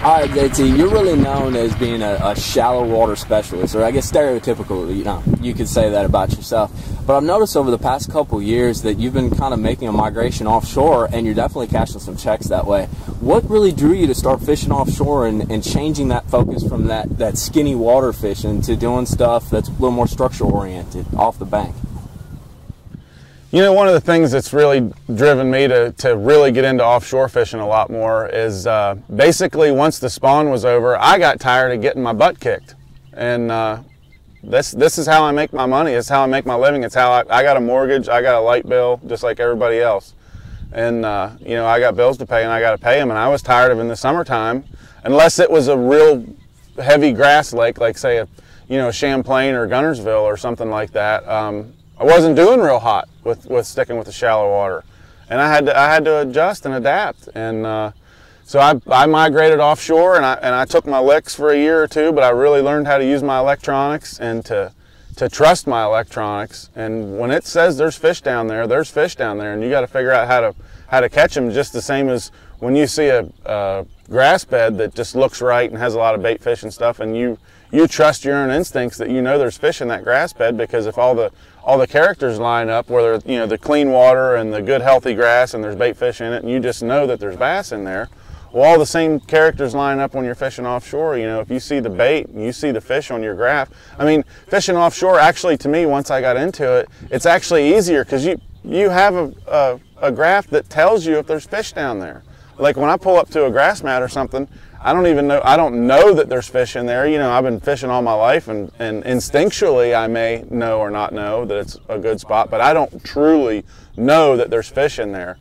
All right, JT, you're really known as being a shallow water specialist, or I guess stereotypical, you could say that about yourself. But I've noticed over the past couple years that you've been kind of making a migration offshore, and you're definitely cashing some checks that way. What really drew you to start fishing offshore and changing that focus from that skinny water fishing to doing stuff that's a little more structure-oriented, off the bank? You know, one of the things that's really driven me to really get into offshore fishing a lot more is basically once the spawn was over, I got tired of getting my butt kicked. And this is how I make my money. It's how I make my living. It's how I got a mortgage. I got a light bill just like everybody else. And, you know, I got bills to pay and I got to pay them. And I was tired of in the summertime, unless it was a real heavy grass lake, like say, Champlain or Gunnersville or something like that. I wasn't doing real hot with sticking with the shallow water, and I had to adjust and adapt. And so I migrated offshore, and I took my licks for a year or two, but I really learned how to use my electronics and to trust my electronics. And when it says there's fish down there, there's fish down there, and you got to figure out how to catch them. Just the same as when you see a grass bed that just looks right and has a lot of bait fish and stuff, and you trust your own instincts that you know there's fish in that grass bed, because if all the characters line up, where the clean water and the good healthy grass and there's bait fish in it, and you just know that there's bass in there, well, all the same characters line up when you're fishing offshore. You know, if you see the bait and you see the fish on your graph. I mean, fishing offshore, actually, to me, once I got into it, it's actually easier because you have a graph that tells you if there's fish down there. Like when I pull up to a grass mat or something, I don't know that there's fish in there. You know, I've been fishing all my life, and instinctually I may know or not know that it's a good spot, but I don't truly know that there's fish in there.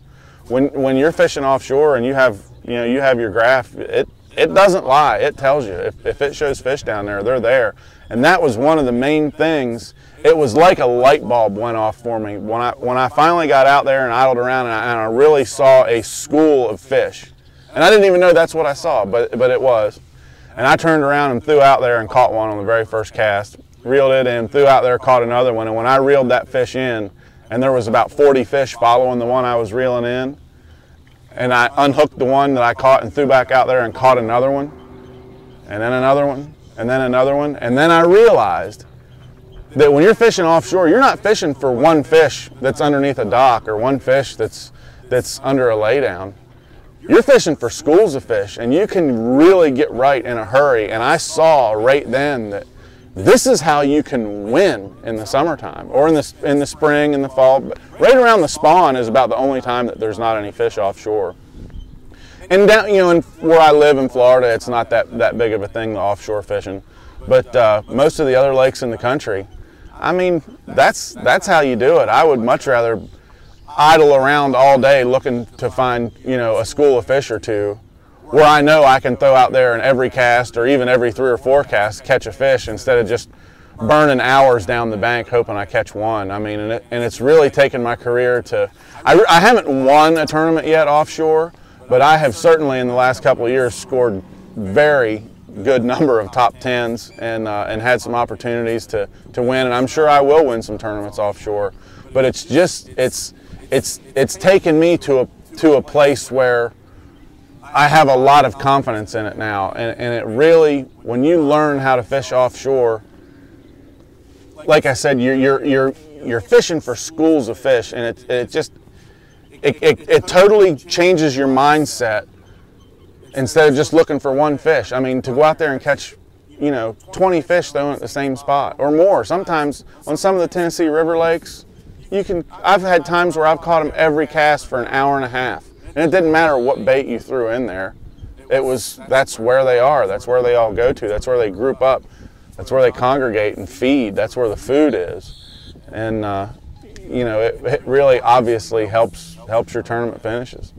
When you're fishing offshore and you have your graph, it doesn't lie. It tells you if it shows fish down there, they're there. And that was one of the main things. It was like a light bulb went off for me when I finally got out there and idled around, and I really saw a school of fish. And I didn't even know that's what I saw, but it was. And I turned around and threw out there and caught one on the very first cast. Reeled it in, threw out there, caught another one. And when I reeled that fish in, and there was about 40 fish following the one I was reeling in, and I unhooked the one that I caught and threw back out there and caught another one, and then another one, and then another one. And then I realized that when you're fishing offshore, you're not fishing for one fish that's underneath a dock or one fish that's under a laydown. You're fishing for schools of fish, and you can really get right in a hurry. And I saw right then that this is how you can win in the summertime, or in the spring, in the fall. But right around the spawn is about the only time that there's not any fish offshore. And down, where I live in Florida, it's not that big of a thing, the offshore fishing. But most of the other lakes in the country, I mean, that's how you do it. I would much rather idle around all day looking to find, a school of fish or two, where I know I can throw out there in every cast, or even every 3 or 4 casts, catch a fish, instead of just burning hours down the bank hoping I catch one. I mean, and it's really taken my career to, I haven't won a tournament yet offshore, but I have certainly in the last couple of years scored very good number of top 10s and had some opportunities to win, and I'm sure I will win some tournaments offshore. But it's just, it's taken me to a place where I have a lot of confidence in it now, and it really, when you learn how to fish offshore, like I said, you're fishing for schools of fish, and it totally changes your mindset. Instead of just looking for one fish, I mean, to go out there and catch 20 fish thrown at the same spot or more. Sometimes on some of the Tennessee River lakes, I've had times where I've caught them every cast for an hour and a half. And it didn't matter what bait you threw in there. That's where they are. That's where they all go to. That's where they group up. That's where they congregate and feed. That's where the food is. And, it really obviously helps your tournament finishes.